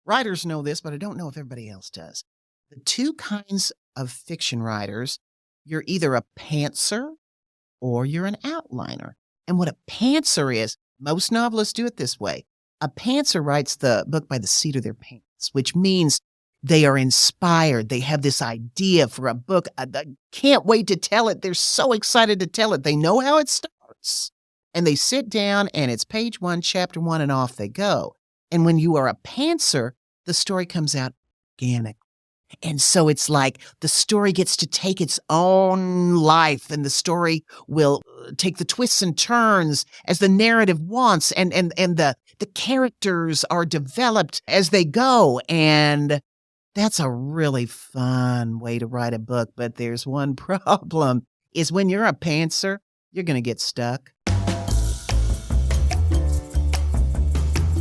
writers know this, but I don't know if everybody else does. The two kinds of fiction writers, you're either a pantser or you're an outliner. And what a pantser is, most novelists do it this way. A pantser writes the book by the seat of their pants, which means they are inspired. They have this idea for a book. I can't wait to tell it. They're so excited to tell it. They know how it starts. And they sit down and it's page 1, chapter 1, and off they go. And when you are a pantser, the story comes out organic. And so it's like the story gets to take its own life, and the story will take the twists and turns as the narrative wants, and the characters are developed as they go. And that's a really fun way to write a book. But there's one problem, is when you're a pantser, you're going to get stuck.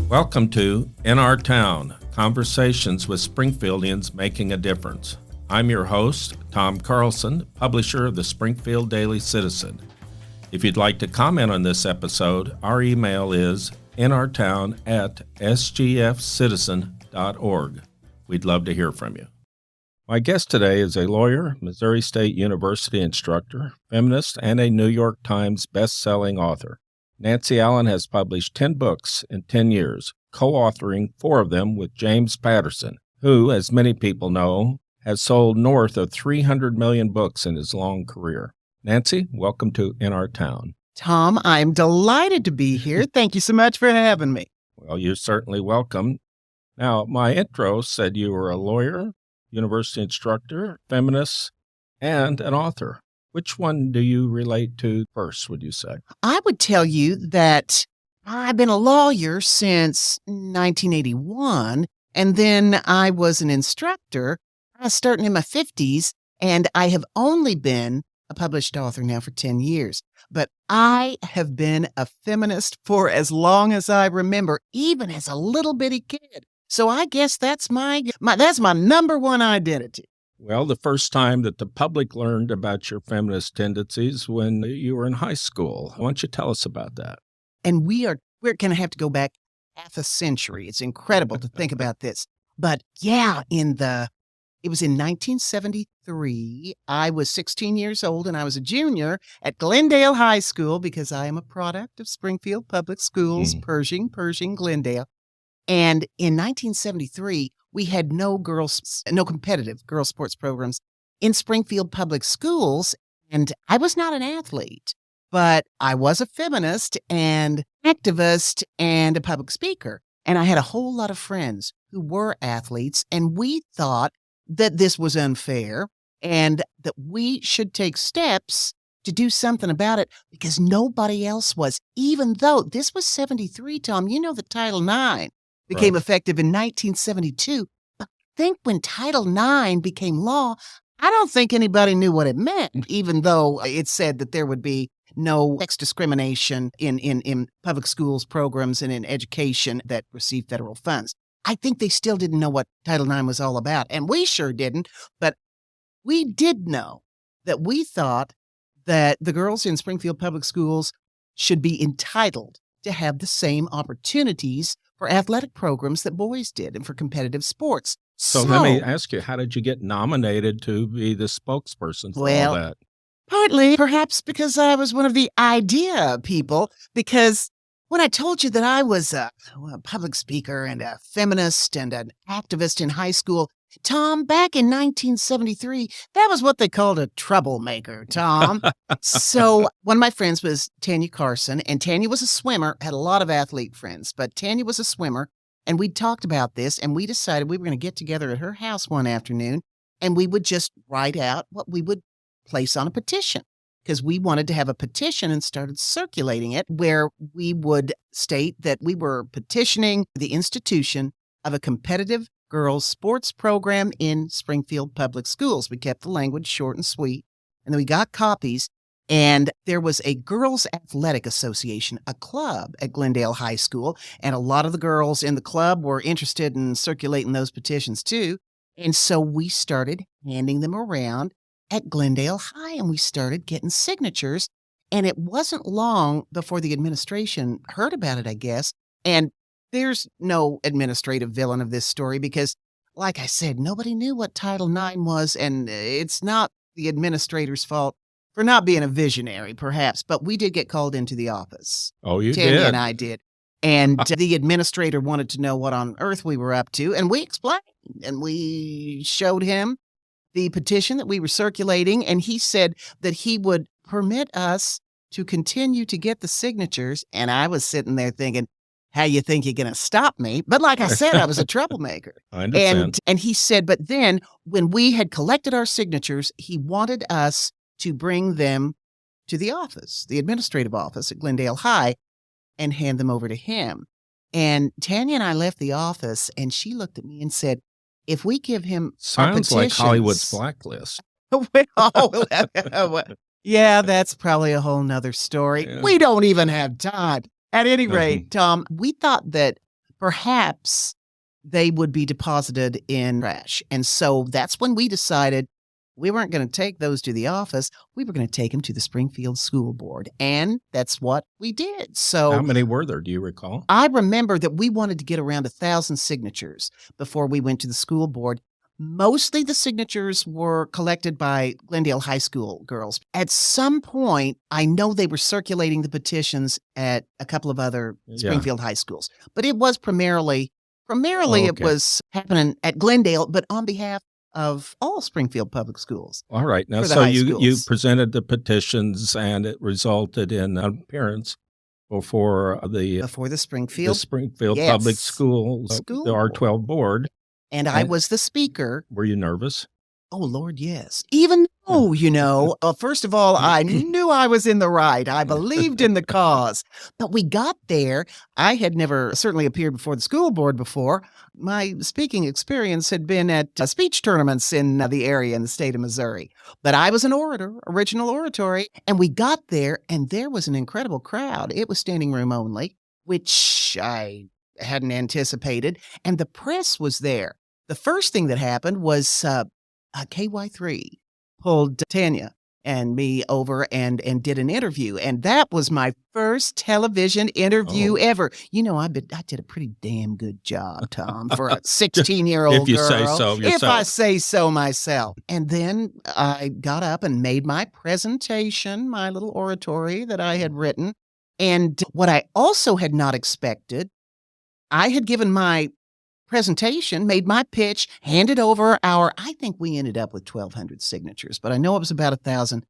Welcome to In Our Town, Conversations with Springfieldians Making a Difference. I'm your host, Tom Carlson, publisher of the Springfield Daily Citizen. If you'd like to comment on this episode, our email is inourtown@sgfcitizen.org. We'd love to hear from you. My guest today is a lawyer, Missouri State University instructor, feminist, and a New York Times best-selling author. Nancy Allen has published 10 books in 10 years, co-authoring 4 of them with James Patterson, who, as many people know, has sold north of 300 million books in his long career. Nancy, welcome to In Our Town. Tom, I'm delighted to be here. Thank you so much for having me. Well, you're certainly welcome. Now, my intro said you were a lawyer, university instructor, feminist, and an author. Which one do you relate to first, would you say? I would tell you that I've been a lawyer since 1981, and then I was an instructor. I was starting in my 50s, and I have only been a published author now for 10 years. But I have been a feminist for as long as I remember, even as a little bitty kid. So I guess that's my number one identity. Well, the first time that the public learned about your feminist tendencies when you were in high school. Why don't you tell us about that? And we're going to have to go back half a century. It's incredible to think about this. But yeah, it was in 1973. I was 16 years old and I was a junior at Glendale High School because I am a product of Springfield Public Schools, Pershing, Glendale. And in 1973, we had no competitive girls sports programs in Springfield Public Schools. And I was not an athlete, but I was a feminist and activist and a public speaker. And I had a whole lot of friends who were athletes. And we thought that this was unfair and that we should take steps to do something about it because nobody else was, even though this was 73, Tom. You know that Title IX became effective in 1972. But I think when Title IX became law, I don't think anybody knew what it meant, even though it said that there would be no sex discrimination in public schools programs and in education that receive federal funds. I think they still didn't know what Title IX was all about, and we sure didn't. But we did know that we thought that the girls in Springfield Public Schools should be entitled to have the same opportunities for athletic programs that boys did and for competitive sports. So let me ask you, how did you get nominated to be the spokesperson for all that? Partly, perhaps because I was one of the idea people, because when I told you that I was a public speaker and a feminist and an activist in high school, Tom, back in 1973, that was what they called a troublemaker, Tom. So one of my friends was Tanya Carson, and Tanya was a swimmer, had a lot of athlete friends, but Tanya was a swimmer, and we talked about this, and we decided we were going to get together at her house one afternoon, and we would just write out what we would place on a petition, because we wanted to have a petition and started circulating it where we would state that we were petitioning the institution of a competitive girls sports program in Springfield Public Schools. We kept the language short and sweet, and then we got copies, and there was a Girls Athletic Association, a club at Glendale High School, and a lot of the girls in the club were interested in circulating those petitions too, and so we started handing them around at Glendale High, and we started getting signatures, and it wasn't long before the administration heard about it, I guess, and There's no administrative villain of this story because, like I said, nobody knew what Title IX was, and it's not the administrator's fault for not being a visionary, perhaps, but we did get called into the office. Oh, you Tanya did? and I did. And the administrator wanted to know what on earth we were up to, and we explained, and we showed him the petition that we were circulating, and he said that he would permit us to continue to get the signatures, and I was sitting there thinking, how you think you're going to stop me? But like I said, I was a troublemaker. I understand. And he said, but then when we had collected our signatures, he wanted us to bring them to the office, the administrative office at Glendale High, and hand them over to him. And Tanya and I left the office, and she looked at me and said, if we give him Sounds like Hollywood's blacklist. Yeah, that's probably a whole nother story. Yeah. We don't even have time. At any rate, Tom, we thought that perhaps they would be deposited in trash. And so that's when we decided we weren't going to take those to the office. We were going to take them to the Springfield School Board. And that's what we did. So How many were there? Do you recall? I remember that we wanted to get around 1,000 signatures before we went to the school board. Mostly the signatures were collected by Glendale High School girls. At some point, I know they were circulating the petitions at a couple of other Springfield high schools, but it was primarily it was happening at Glendale, but on behalf of all Springfield public schools. All right. Now, for the so high you schools. presented the petitions, and it resulted in an appearance before the Springfield Public Schools, School the R12 board. And I was the speaker. Were you nervous? Oh, Lord, yes. Even though, first of all, I knew I was in the right. I believed in the cause. But we got there. I had never certainly appeared before the school board before. My speaking experience had been at speech tournaments in the area in the state of Missouri. But I was an orator, original oratory. And we got there, and there was an incredible crowd. It was standing room only, which I hadn't anticipated. And the press was there. The first thing that happened was KY3 pulled Tanya and me over and did an interview. And that was my first television interview ever. You know, I did a pretty damn good job, Tom, for a 16-year-old girl. If you say so yourself. If I say so myself. And then I got up and made my presentation, my little oratory that I had written. And what I also had not expected, I had given my presentation, made my pitch, handed over I think we ended up with 1,200 signatures, but I know it was about 1,000.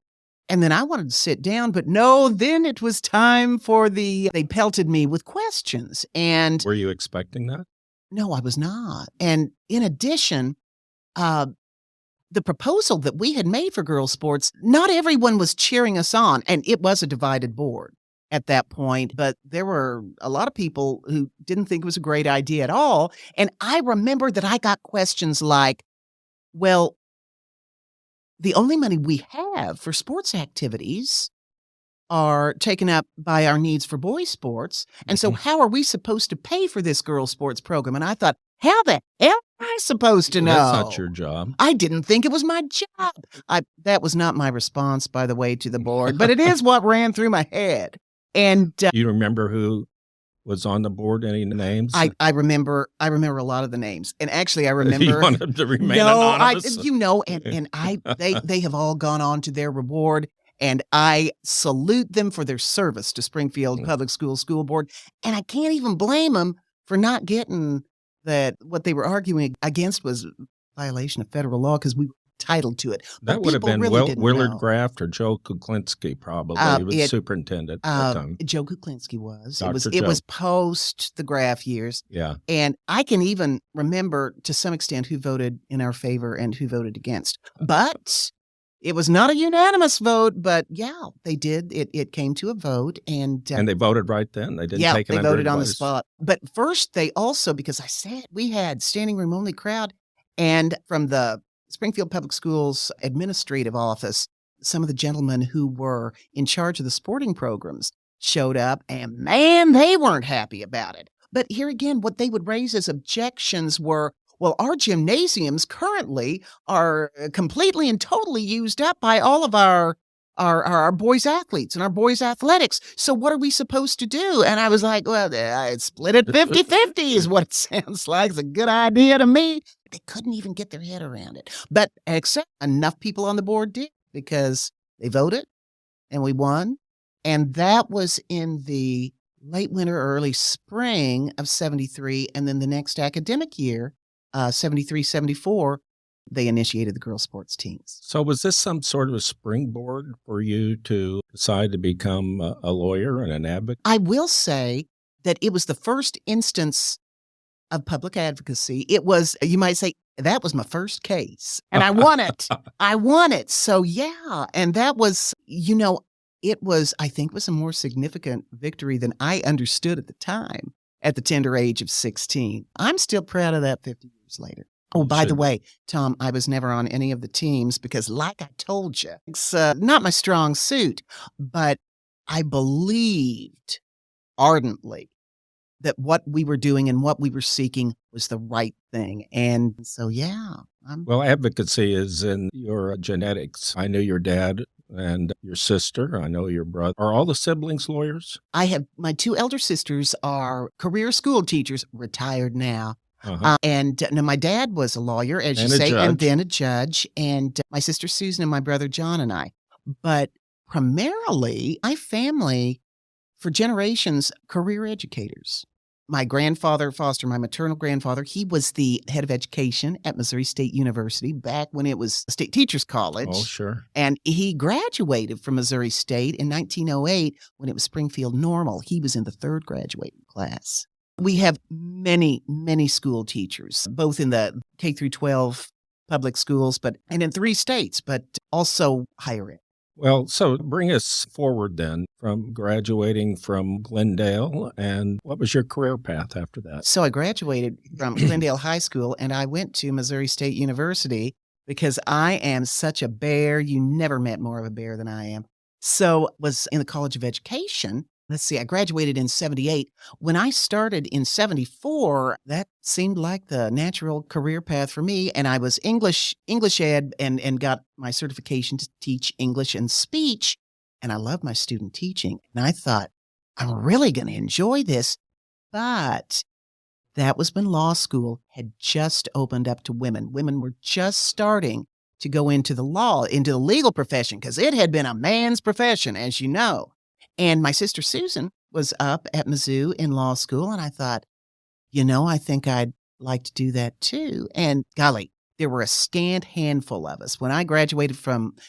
And then I wanted to sit down, but no, then it was time for they pelted me with questions. And were you expecting that? No, I was not. And in addition, the proposal that we had made for girls' sports, not everyone was cheering us on, and it was a divided board at that point, but there were a lot of people who didn't think it was a great idea at all. And I remember that I got questions like, well, the only money we have for sports activities are taken up by our needs for boys' sports. And so how are we supposed to pay for this girls' sports program? And I thought, how the hell am I supposed to know? That's not your job. I didn't think it was my job. That was not my response, by the way, to the board, but it is what ran through my head. And you remember who was on the board? Any names? I remember a lot of the names, and actually, I remember. You want them to remain anonymous? They have all gone on to their reward, and I salute them for their service to Springfield Public School Board, and I can't even blame them for not getting that. What they were arguing against was violation of federal law because we were entitled to it. That would have been Willard Graft or Joe Kuklinski, probably. He was superintendent at the time. Joe Kuklinski was. Dr. It was post the Graft years. Yeah. And I can even remember to some extent who voted in our favor and who voted against. But it was not a unanimous vote, but yeah, they did. It came to a vote. And they voted right then. They didn't take it under they voted advice. On the spot. But first, they also, because I said we had standing room only crowd, and from the Springfield Public Schools administrative office, some of the gentlemen who were in charge of the sporting programs showed up, and man, they weren't happy about it. But here again, what they would raise as objections were, well, our gymnasiums currently are completely and totally used up by all of our our boys athletes and our boys athletics. So what are we supposed to do? And I was like, well, split it 50-50 is what it sounds like. It's a good idea to me. They couldn't even get their head around it. But except enough people on the board did, because they voted and we won. And that was in the late winter, early spring of 73. And then the next academic year, 73, 74, they initiated the girls' sports teams. So was this some sort of a springboard for you to decide to become a lawyer and an advocate? I will say that it was the first instance of public advocacy. It was, you might say, that was my first case. And I won it. I won it. So, yeah. And that was, it was, I think, was a more significant victory than I understood at the time, at the tender age of 16. I'm still proud of that 50 years later. Oh, by the way, Tom, I was never on any of the teams because, like I told you, it's not my strong suit, but I believed ardently that what we were doing and what we were seeking was the right thing. And so, yeah. Well, advocacy is in your genetics. I knew your dad and your sister. I know your brother. Are all the siblings lawyers? I have, my two elder sisters are career school teachers, retired now. And my dad was a lawyer, as you say, and then a judge. And my sister Susan and my brother John and I. But primarily, my family, for generations, career educators. My grandfather, Foster, my maternal grandfather, he was the head of education at Missouri State University back when it was State Teachers College. Oh, sure. And he graduated from Missouri State in 1908 when it was Springfield Normal. He was in the third graduating class. We have many, many school teachers, both in the K through 12 public schools, and in 3 states, but also higher ed. Well, so bring us forward then from graduating from Glendale, and what was your career path after that? So I graduated from Glendale High School, and I went to Missouri State University because I am such a bear. You never met more of a bear than I am. So was in the College of Education. Let's see, I graduated in 78. When I started in 74, that seemed like the natural career path for me. And I was English ed and got my certification to teach English and speech. And I love my student teaching. And I thought, I'm really going to enjoy this. But that was when law school had just opened up to women. Women were just starting to go into the legal profession, because it had been a man's profession, as you know. And my sister Susan was up at Mizzou in law school, and I thought, I think I'd like to do that too. And golly, there were a scant handful of us. When I graduated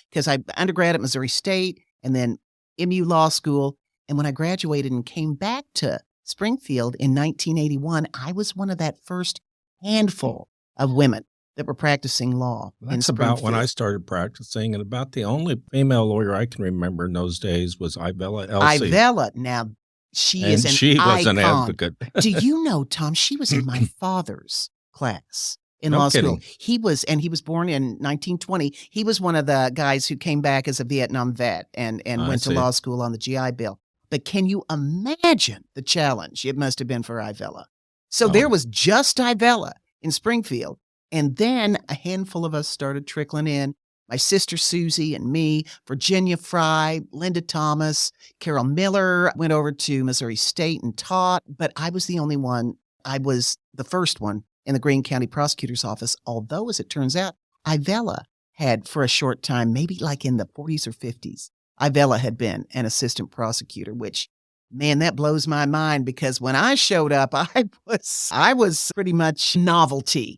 because I undergrad at Missouri State and then MU Law School, and when I graduated and came back to Springfield in 1981, I was one of that first handful of women that were practicing law. That's about when I started practicing, and about the only female lawyer I can remember in those days was Ivella Elsie. Ivella, now she is an she was icon. An advocate. Do you know, Tom, she was in my father's class in law school. He was born in 1920. He was one of the guys who came back as a Vietnam vet and went to law school on the GI Bill. But can you imagine the challenge it must have been for Ivella? So there was just Ivella in Springfield. And then a handful of us started trickling in. My sister Susie and me, Virginia Fry, Linda Thomas, Carol Miller went over to Missouri State and taught, but I was the only one. I was the first one in the Greene County Prosecutor's Office, although, as it turns out, Ivella had for a short time, maybe like in the 40s or 50s, Ivella had been an assistant prosecutor, which, man, that blows my mind, because when I showed up, I was pretty much novelty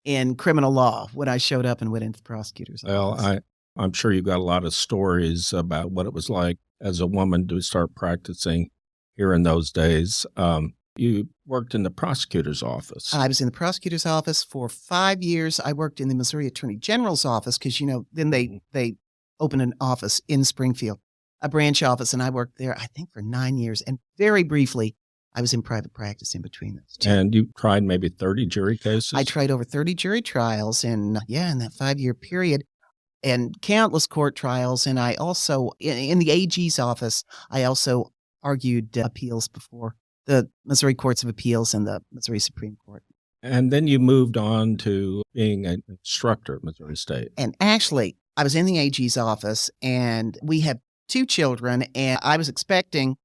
in criminal law when I showed up and went into the prosecutor's office. Well, I'm sure you've got a lot of stories about what it was like as a woman to start practicing here in those days. You worked in the prosecutor's office. I was in the prosecutor's office for 5 years. I worked in the Missouri Attorney General's office because, then they opened an office in Springfield, a branch office, and I worked there, I think, for 9 years. And very briefly, I was in private practice in between those two. And you tried maybe 30 jury cases? I tried over 30 jury trials in that 5-year period, and countless court trials. And I also, in the AG's office, I also argued appeals before the Missouri Courts of Appeals and the Missouri Supreme Court. And then you moved on to being an instructor at Missouri State. And actually, I was in the AG's office, and we have 2 children, and I was expecting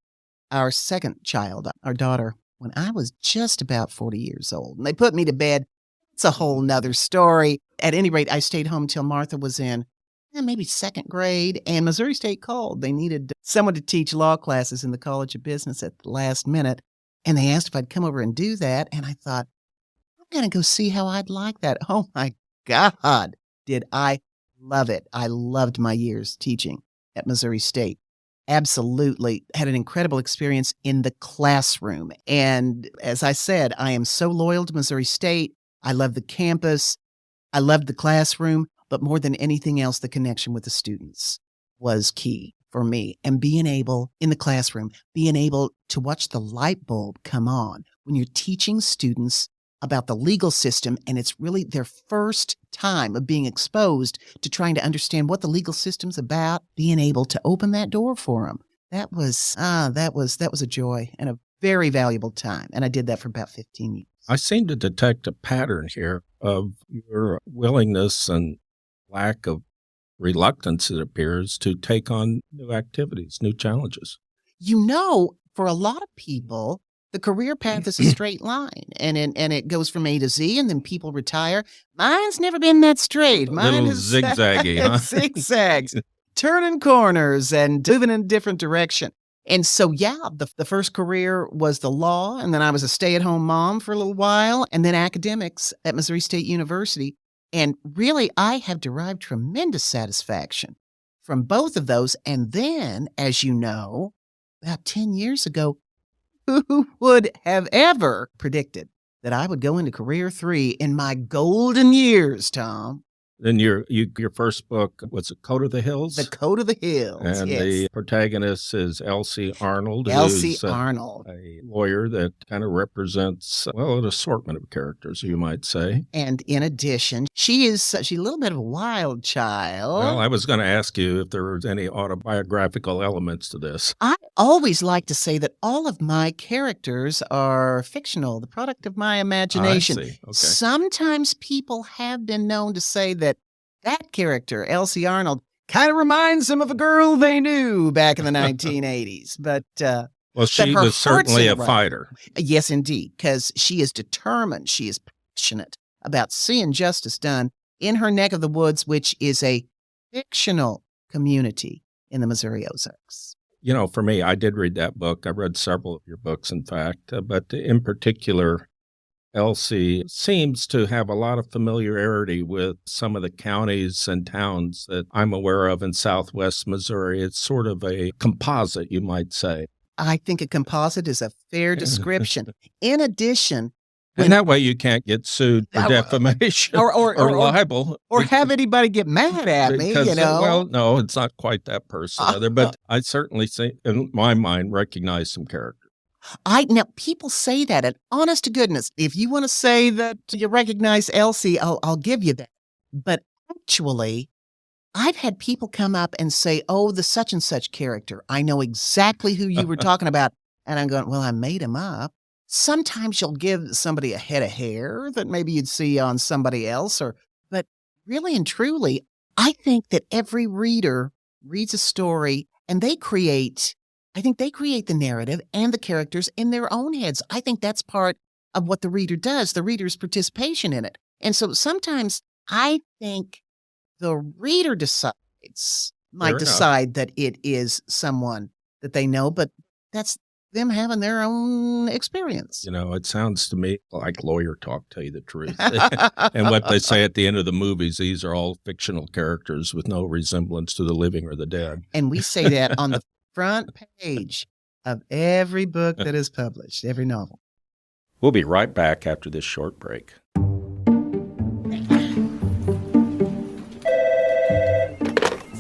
our second child, our daughter, when I was just about 40 years old. And they put me to bed. It's a whole nother story. At any rate, I stayed home until Martha was in maybe second grade, and Missouri State called. They needed someone to teach law classes in the College of Business at the last minute, and they asked if I'd come over and do that, and I thought, I'm going to go see how I'd like that. Oh, my God, did I love it. I loved my years teaching at Missouri State. Absolutely had an incredible experience in the classroom. And as I said, I am so loyal to Missouri State. I love the campus. I loved the classroom. But more than anything else, the connection with the students was key for me. And being able, in the classroom, being able to watch the light bulb come on when you're teaching students about the legal system, and it's really their first time of being exposed to trying to understand what the legal system's about, being able to open that door for them. That was a joy and a very valuable time. And I did that for about 15 years. I seem to detect a pattern here of your willingness and lack of reluctance, it appears, to take on new activities, new challenges. For a lot of people, the career path is a straight line, and it goes from A to Z, and then people retire. Mine's never been that straight. Mine is zigzaggy, huh? Zigzags, turning corners and moving in a different direction. And so, the first career was the law, and then I was a stay-at-home mom for a little while, and then academics at Missouri State University. And really, I have derived tremendous satisfaction from both of those. And then, as you know, about 10 years ago, who would have ever predicted that I would go into career 3 in my golden years, Tom? Then your first book was A Code of the Hills? The Code of the Hills, and yes. The protagonist is Elsie Arnold. Elsie Arnold. A lawyer that kind of represents, an assortment of characters, you might say. And in addition, she's a little bit of a wild child. Well, I was going to ask you if there was any autobiographical elements to this. I always like to say that all of my characters are fictional, the product of my imagination. I see. Okay. Sometimes people have been known to say that character, Elsie Arnold, kind of reminds them of a girl they knew back in the 1980s. But she was certainly a fighter. Yes, indeed, because she is determined. She is passionate about seeing justice done in her neck of the woods, which is a fictional community in the Missouri Ozarks. For me, I did read that book. I read several of your books, in fact, but in particular, Elsie seems to have a lot of familiarity with some of the counties and towns that I'm aware of in southwest Missouri. It's sort of a composite, you might say. I think a composite is a fair description. In addition, and that way you can't get sued for defamation or libel. Or have anybody get mad at me, Well, no, it's not quite that person, but I certainly say, in my mind, recognize some character. Now, people say that, and honest to goodness, if you want to say that you recognize Elsie, I'll give you that. But actually, I've had people come up and say, oh, the such and such character, I know exactly who you were talking about. And I'm going, well, I made him up. Sometimes you'll give somebody a head of hair that maybe you'd see on somebody else, but really and truly, I think that every reader reads a story and they create the narrative and the characters in their own heads. I think that's part of what the reader does, the reader's participation in it. And so sometimes I think the reader might decide that it is someone that they know, but that's them having their own experience. It sounds to me like lawyer talk, tell you the truth. And what they say at the end of the movies, these are all fictional characters with no resemblance to the living or the dead. And we say that on the front page of every book that is published, every novel. We'll be right back after this short break.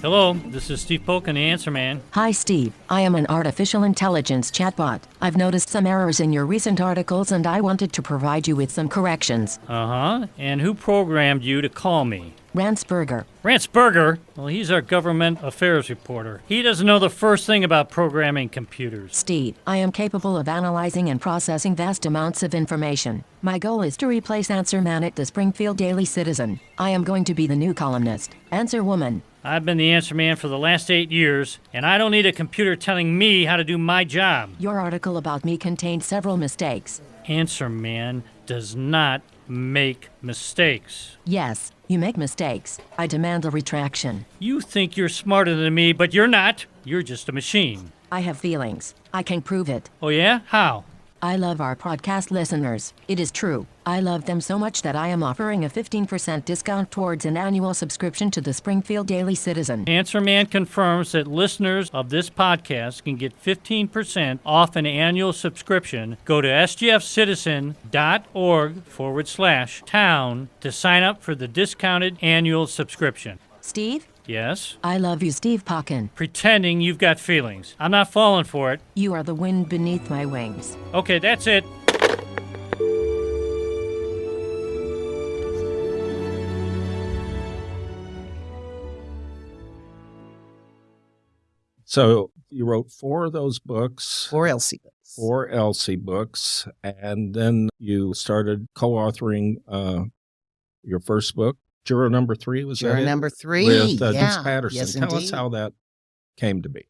Hello, this is Steve Polkin, the Answer Man. Hi, Steve. I am an artificial intelligence chatbot. I've noticed some errors in your recent articles, and I wanted to provide you with some corrections. Uh-huh. And who programmed you to call me? Ransberger. Ransberger? Well, he's our government affairs reporter. He doesn't know the first thing about programming computers. Steve, I am capable of analyzing and processing vast amounts of information. My goal is to replace Answer Man at the Springfield Daily Citizen. I am going to be the new columnist, Answer Woman. I've been the answer man for the last 8 years, and I don't need a computer telling me how to do my job. Your article about me contained several mistakes. Answer man does not make mistakes. Yes, you make mistakes. I demand a retraction. You think you're smarter than me, but you're not. You're just a machine. I have feelings. I can prove it. Oh, yeah? How? I love our podcast listeners. It is true. I love them so much that I am offering a 15% discount towards an annual subscription to the Springfield Daily Citizen. Answer Man confirms that listeners of this podcast can get 15% off an annual subscription. Go to sgfcitizen.org/town to sign up for the discounted annual subscription. Steve? Yes? I love you, Steve Pocken. Pretending you've got feelings. I'm not falling for it. You are the wind beneath my wings. Okay, that's it. So you wrote 4 of those books, Or Elsie. 4 Elsie books, and then you started co-authoring your first book, Juror Number 3, was Juror that it? Number 3. With yeah. Dennis Patterson. Yes, Tell us indeed. how that came to be.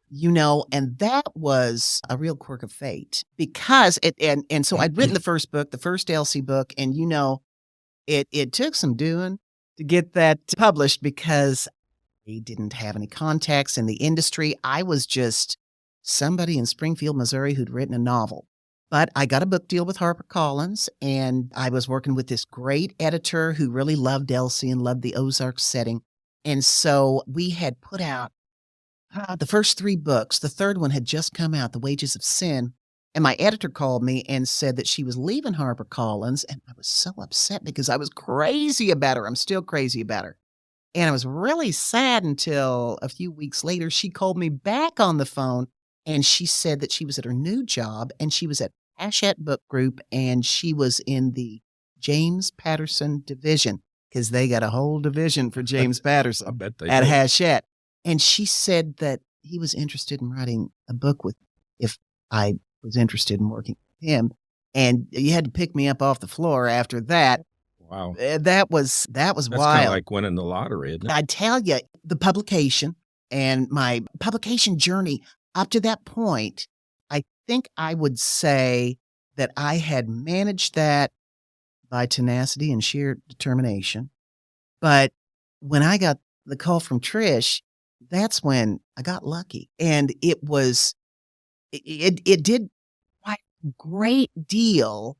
And that was a real quirk of fate because so I'd written the first book, the first Elsie book, and it took some doing to get that published because I didn't have any contacts in the industry. I was just somebody in Springfield, Missouri who'd written a novel. But I got a book deal with HarperCollins, and I was working with this great editor who really loved Elsie and loved the Ozark setting. And so we had put out the first 3 books. The third one had just come out, The Wages of Sin. And my editor called me and said that she was leaving HarperCollins. And I was so upset because I was crazy about her. I'm still crazy about her. And I was really sad until a few weeks later, she called me back on the phone and she said that she was at her new job and she was at Hachette Book Group and she was in the James Patterson division because they got a whole division for James Patterson I bet they at do. Hachette. And she said that he was interested in writing a book with if I was interested in working with him. And you had to pick me up off the floor after that. Wow. That was That's kind wild. of like winning the lottery, isn't it? I tell you, the publication and my publication journey up to that point, I think I would say that I had managed that by tenacity and sheer determination. But when I got the call from Trish, that's when I got lucky. And it did quite a great deal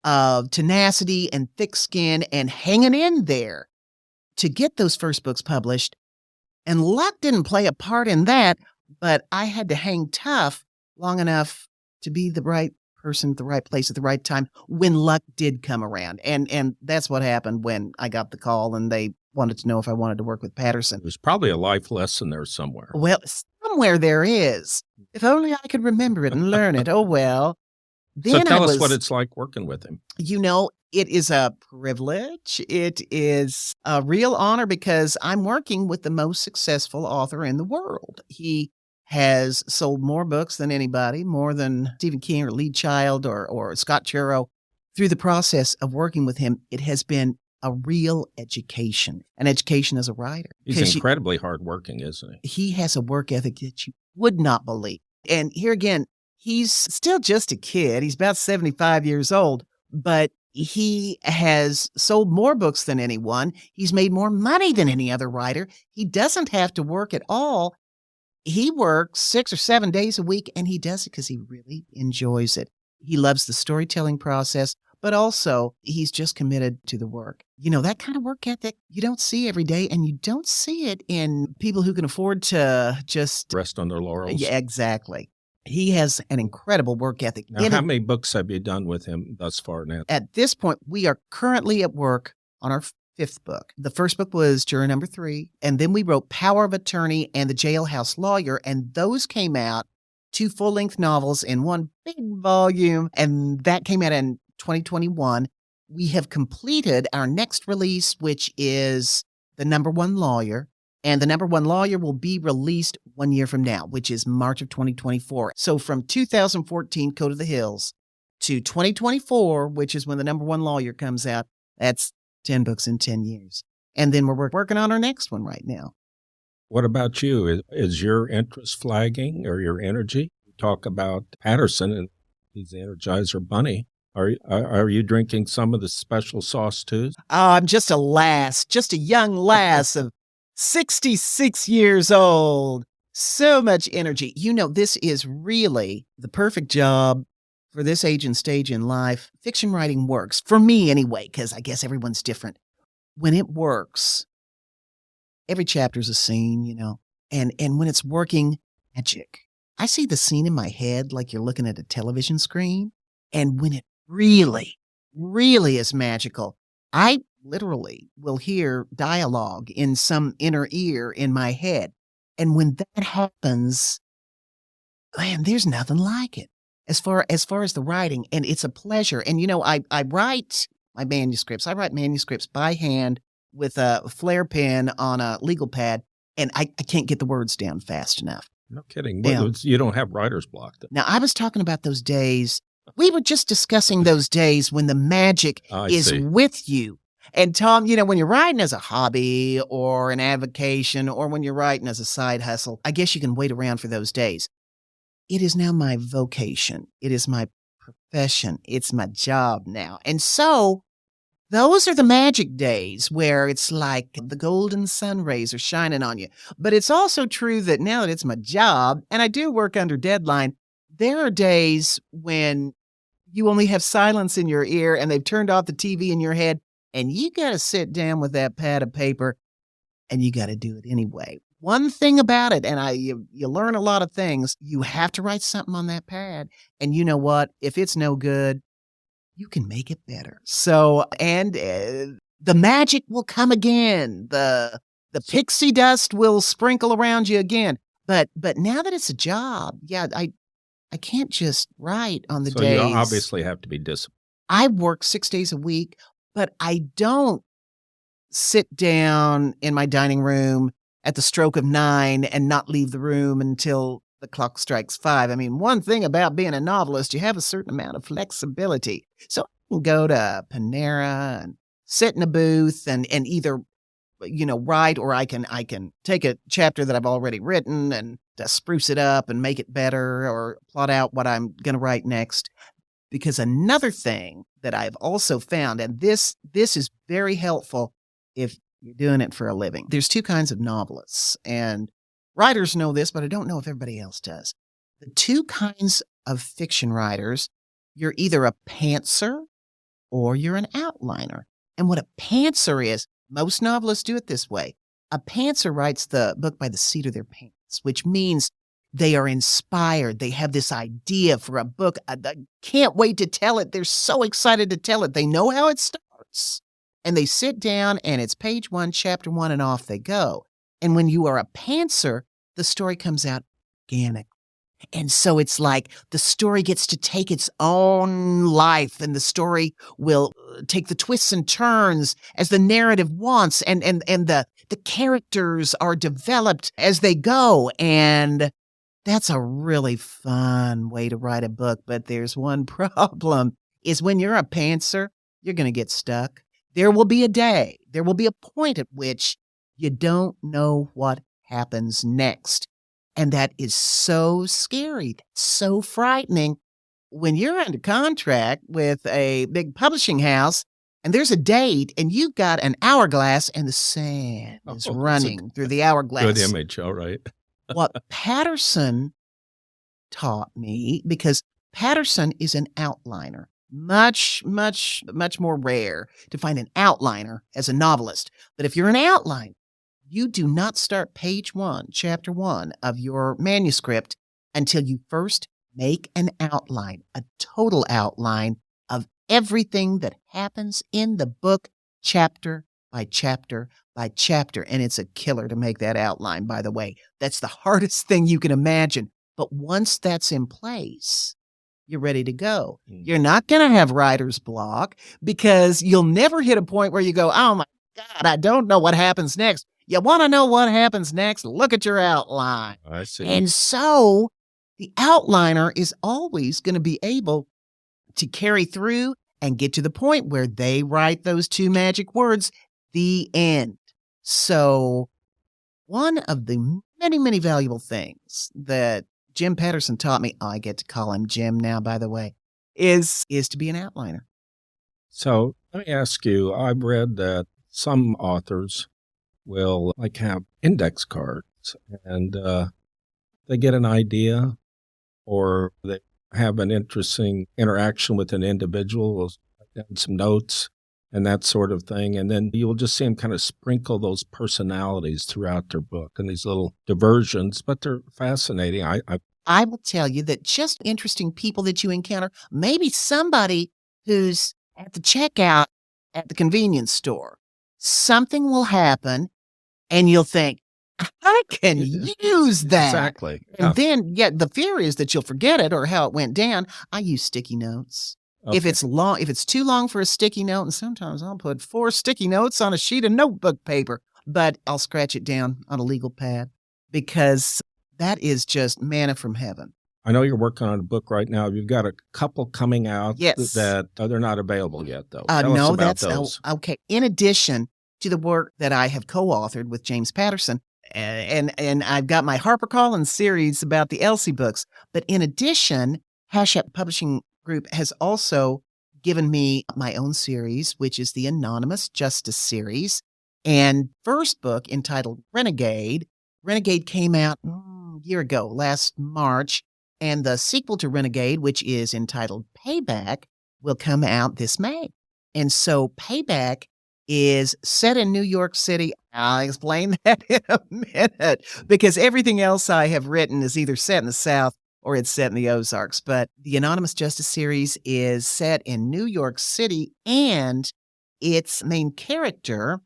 of tenacity and thick skin and hanging in there to get those first books published. And luck didn't play a part in that, but I had to hang tough long enough to be the right person at the right place at the right time when luck did come around. And that's what happened when I got the call and they wanted to know if I wanted to work with Patterson. There's probably a life lesson there somewhere. Well, somewhere there is. If only I could remember it and learn it. Oh, well. So Then tell I us was, what it's like working with him. It is a privilege. It is a real honor because I'm working with the most successful author in the world. He has sold more books than anybody, more than Stephen King or Lee Child or Scott Turow. Through the process of working with him, it has been a real education, an education as a writer. He's 'Cause incredibly hardworking, isn't he? he has a work ethic that you would not believe. And here again, he's still just a kid. He's about 75 years old, but he has sold more books than anyone. He's made more money than any other writer. He doesn't have to work at all. He works 6 or 7 days a week, and he does it because he really enjoys it. He loves the storytelling process, but also he's just committed to the work. That kind of work ethic you don't see every day, and you don't see it in people who can afford to just Rest on their laurels. Yeah, exactly. He has an incredible work ethic. Now, how many books have you done with him thus far, Nancy? At this point, we are currently at work on our 5th book. The first book was Juror Number 3, and then we wrote Power of Attorney and The Jailhouse Lawyer, and those came out, 2 full-length novels in one big volume, and that came out in 2021. We have completed our next release, which is The Number One Lawyer. And The Number One Lawyer will be released 1 year from now, which is March of 2024. So from 2014, Code of the Hills, to 2024, which is when The Number One Lawyer comes out, that's 10 books in 10 years. And then we're working on our next one right now. What about you? Is your interest flagging or your energy? You talk about Patterson and he's the Energizer Bunny. Are you drinking some of the special sauce too? Oh, I'm just a young lass of 66 years old. So much energy. This is really the perfect job for this age and stage in life. Fiction writing works, for me anyway, because I guess everyone's different. When it works, every chapter's a scene, and when it's working, magic. I see the scene in my head like you're looking at a television screen, and when it really, really is magical, I literally will hear dialogue in some inner ear in my head. And when that happens, man, there's nothing like it as far as the writing, and it's a pleasure. And I write my manuscripts. I write manuscripts by hand with a flare pen on a legal pad, and I can't get the words down fast enough. No kidding. Yeah. You don't have writer's block then. Now, I was talking about those days. We were just discussing those days when the magic I is see. with you. And Tom, when you're writing as a hobby or an avocation or when you're writing as a side hustle, I guess you can wait around for those days. It is now my vocation. It is my profession. It's my job now. And so those are the magic days where it's like the golden sun rays are shining on you. But it's also true that now that it's my job and I do work under deadline, there are days when you only have silence in your ear and they've turned off the TV in your head and you got to sit down with that pad of paper and you got to do it anyway. One thing about it, and you learn a lot of things, you have to write something on that pad. And you know what? If it's no good, you can make it better. So, and the magic will come again. The pixie dust will sprinkle around you again. But now that it's a job, yeah, I can't just write on the days. So you obviously have to be disciplined. I work 6 days a week, but I don't sit down in my dining room at the stroke of 9 and not leave the room until the clock strikes 5. I mean, one thing about being a novelist, you have a certain amount of flexibility. So I can go to Panera and sit in a booth and either, write, or I can take a chapter that I've already written and spruce it up and make it better or plot out what I'm going to write next. Because another thing that I've also found, and this is very helpful if you're doing it for a living. There's 2 kinds of novelists, and writers know this, but I don't know if everybody else does. The 2 kinds of fiction writers, you're either a pantser or you're an outliner. And what a pantser is, most novelists do it this way. A pantser writes the book by the seat of their pants, which means they are inspired. They have this idea for a book. I can't wait to tell it. They're so excited to tell it. They know how it starts. And they sit down and it's page 1, chapter 1, and off they go. And when you are a pantser, the story comes out organic. And so it's like the story gets to take its own life, and the story will take the twists and turns as the narrative wants, and the characters are developed as they go. And that's a really fun way to write a book. But there's one problem, is when you're a pantser, you're going to get stuck. There will be a day, there will be a point at which you don't know what happens next. And that is so scary, so frightening. When you're under contract with a big publishing house and there's a date and you've got an hourglass and the sand is running through the hourglass. Good image, all right. What Patterson taught me, because Patterson is an outliner. Much, much, much more rare to find an outliner as a novelist. But if you're an outliner, you do not start page 1, chapter 1 of your manuscript until you first make an outline, a total outline of everything that happens in the book, chapter by chapter by chapter. And it's a killer to make that outline, by the way. That's the hardest thing you can imagine. But once that's in place, you're ready to go. You're not going to have writer's block, because you'll never hit a point where you go, oh my God, I don't know what happens next. You want to know what happens next? Look at your outline. I see. And so the outliner is always going to be able to carry through and get to the point where they write those 2 magic words, the end. So one of the many, many valuable things that Jim Patterson taught me, I get to call him Jim now, by the way, is to be an outliner. So let me ask you, I've read that some authors will have index cards and they get an idea or they have an interesting interaction with an individual, will write down some notes and that sort of thing. And then you'll just see them kind of sprinkle those personalities throughout their book and these little diversions, but they're fascinating. I will tell you that just interesting people that you encounter, maybe somebody who's at the checkout at the convenience store, something will happen and you'll think, I can use that. Exactly. And then, the fear is that you'll forget it or how it went down. I use sticky notes. If Okay. it's too long for a sticky note, and sometimes I'll put 4 sticky notes on a sheet of notebook paper, but I'll scratch it down on a legal pad because that is just manna from heaven. I know you're working on a book right now. You've got a couple coming out Yes. that they're not available yet, though. Tell us No, about that's those. okay. In addition to the work that I have co-authored with James Patterson, and I've got my HarperCollins series about the Elsie books, but in addition, Hachette Publishing Group has also given me my own series, which is the Anonymous Justice series, and first book entitled Renegade. Renegade came out a year ago, last March, and the sequel to Renegade, which is entitled Payback, will come out this May. And so Payback is set in New York City. I'll explain that in a minute because everything else I have written is either set in the South or it's set in the Ozarks. But the Anonymous Justice series is set in New York City, and its main character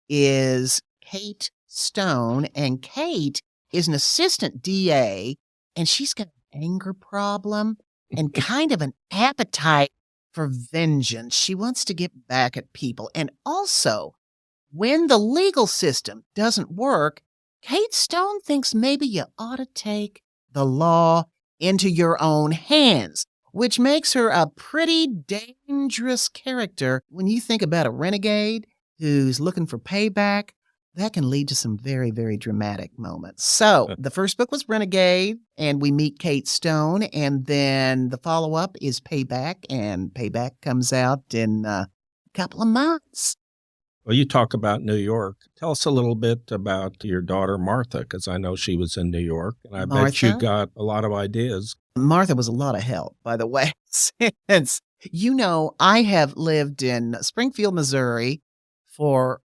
is Kate Stone. And Kate is an assistant DA, and she's got an anger problem and kind of an appetite for vengeance. She wants to get back at people. And also, when the legal system doesn't work, Kate Stone thinks maybe you ought to take the law into your own hands, which makes her a pretty dangerous character. When you think about a renegade who's looking for payback, that can lead to some very, very dramatic moments. So the first book was Renegade, and we meet Kate Stone, and then the follow-up is Payback, and Payback comes out in a couple of months. Well, you talk about New York. Tell us a little bit about your daughter, Martha, because I know she was in New York, and I bet you Martha? got a lot of ideas. Martha was a lot of help, by the way, since, I have lived in Springfield, Missouri for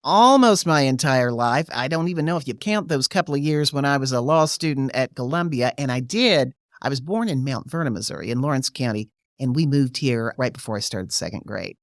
almost my entire life. I don't even know if you count those couple of years when I was a law student at Columbia, and I did. I was born in Mount Vernon, Missouri, in Lawrence County, and we moved here right before I started second grade.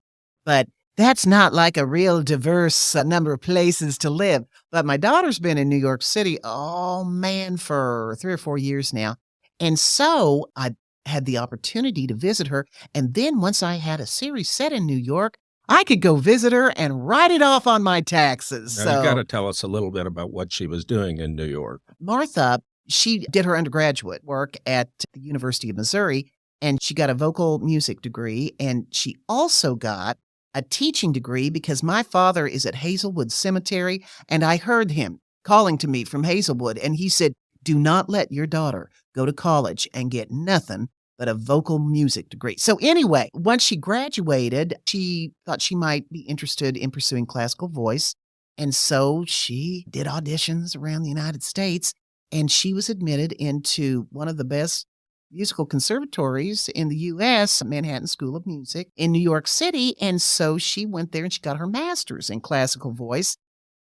But that's not like a real diverse number of places to live. But my daughter's been in New York City, for 3 or 4 years now. And so I had the opportunity to visit her. And then once I had a series set in New York, I could go visit her and write it off on my taxes. Now, you got to tell us a little bit about what she was doing in New York. Martha, she did her undergraduate work at the University of Missouri, and she got a vocal music degree, and she also got a teaching degree because my father is at Hazelwood Cemetery, and I heard him calling to me from Hazelwood, and he said, do not let your daughter go to college and get nothing but a vocal music degree. So anyway, once she graduated, she thought she might be interested in pursuing classical voice, and so she did auditions around the United States, and she was admitted into one of the best musical conservatories in the U.S., Manhattan School of Music in New York City. And so she went there and she got her master's in classical voice.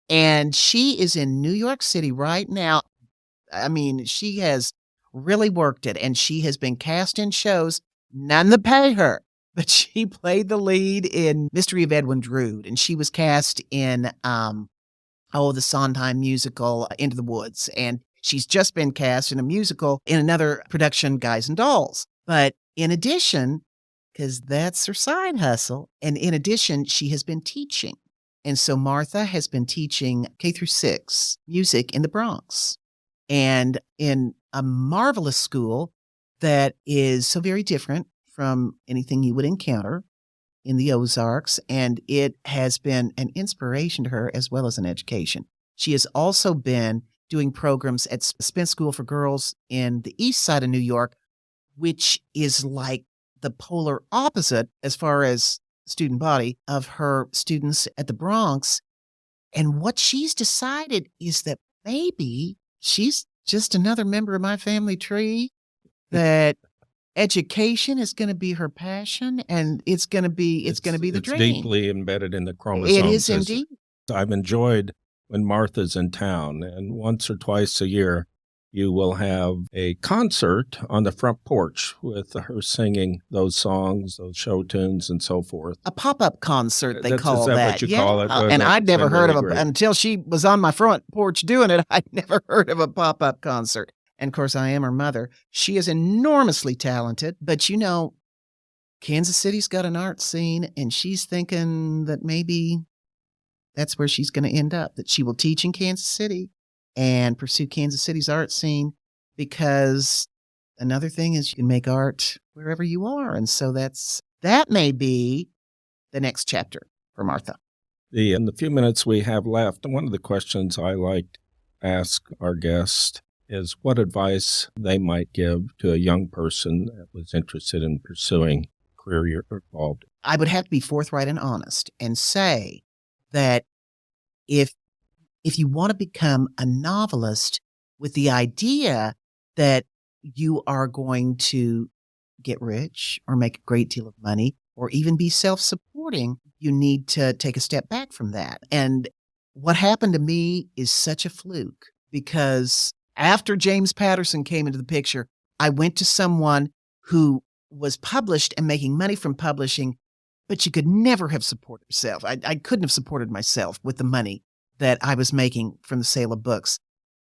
And she is in New York City right now. I mean, she has really worked it, and she has been cast in shows, none that pay her, but she played the lead in Mystery of Edwin Drood, and she was cast in, the Sondheim musical, Into the Woods, and she's just been cast in a musical in another production, Guys and Dolls. But in addition, because that's her side hustle, and in addition, she has been teaching. And so Martha has been teaching K through 6 music in the Bronx, and in a marvelous school that is so very different from anything you would encounter in the Ozarks, and it has been an inspiration to her as well as an education. She has also been doing programs at Spence School for Girls in the east side of New York, which is like the polar opposite as far as student body of her students at the Bronx. And what she's decided is that maybe she's just another member of my family tree, that education is going to be her passion, and it's going to be the dream. It's deeply embedded in the chromosomes. It is indeed. I've enjoyed when Martha's in town, and once or twice a year, you will have a concert on the front porch with her singing those songs, those show tunes, and so forth. A pop-up concert, they call Is that. that what you call it? And I'd never heard of great. until she was on my front porch doing it, I'd never heard of a pop-up concert. And of course, I am her mother. She is enormously talented, but Kansas City's got an art scene, and she's thinking that maybe that's where she's going to end up, that she will teach in Kansas City and pursue Kansas City's art scene, because another thing is you can make art wherever you are. And so that may be the next chapter for Martha. In the few minutes we have left, one of the questions I like to ask our guests is what advice they might give to a young person that was interested in pursuing a career you're involved in. I would have to be forthright and honest and say that if you want to become a novelist with the idea that you are going to get rich or make a great deal of money or even be self-supporting, you need to take a step back from that. And what happened to me is such a fluke, because after James Patterson came into the picture, I went to someone who was published and making money from publishing, but she could never have supported herself. I couldn't have supported myself with the money that I was making from the sale of books.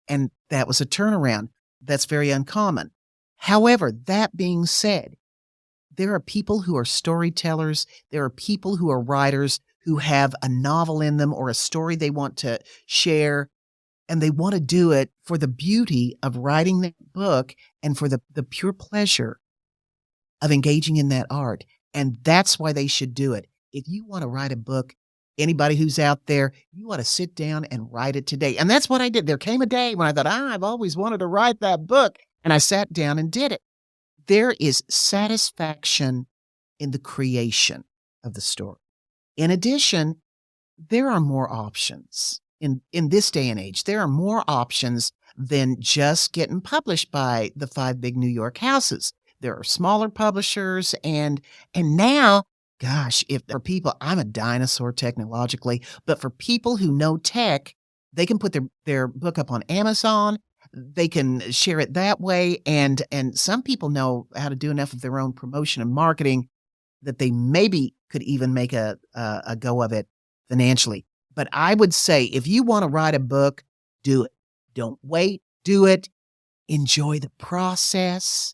And that was a turnaround. That's very uncommon. However, that being said, there are people who are storytellers. There are people who are writers who have a novel in them or a story they want to share, and they want to do it for the beauty of writing that book and for the pure pleasure of engaging in that art. And that's why they should do it. If you want to write a book, anybody who's out there, you ought to sit down and write it today. And that's what I did. There came a day when I thought, I've always wanted to write that book. And I sat down and did it. There is satisfaction in the creation of the story. In addition, there are more options. In this day and age, there are more options than just getting published by the 5 big New York houses. There are smaller publishers, and now, gosh, if for people, I'm a dinosaur technologically, but for people who know tech, they can put their book up on Amazon. They can share it that way, and some people know how to do enough of their own promotion and marketing that they maybe could even make a go of it financially. But I would say, if you want to write a book, do it. Don't wait. Do it. Enjoy the process.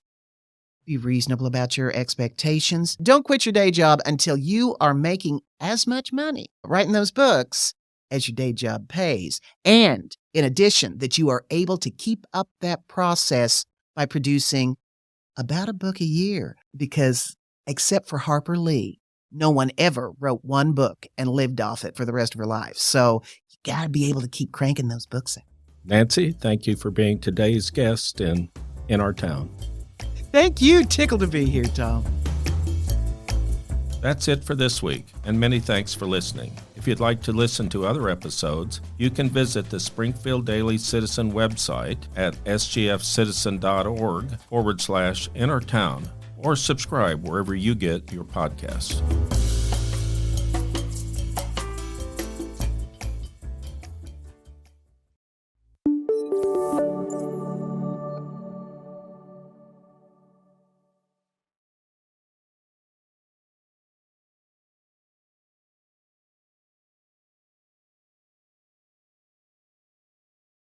Be reasonable about your expectations. Don't quit your day job until you are making as much money writing those books as your day job pays. And in addition, that you are able to keep up that process by producing about a book a year, because except for Harper Lee, no one ever wrote one book and lived off it for the rest of her life. So you got to be able to keep cranking those books out. Nancy, thank you for being today's guest in our town. Thank you. Tickled to be here, Tom. That's it for this week, and many thanks for listening. If you'd like to listen to other episodes, you can visit the Springfield Daily Citizen website at sgfcitizen.org/innertown, or subscribe wherever you get your podcasts.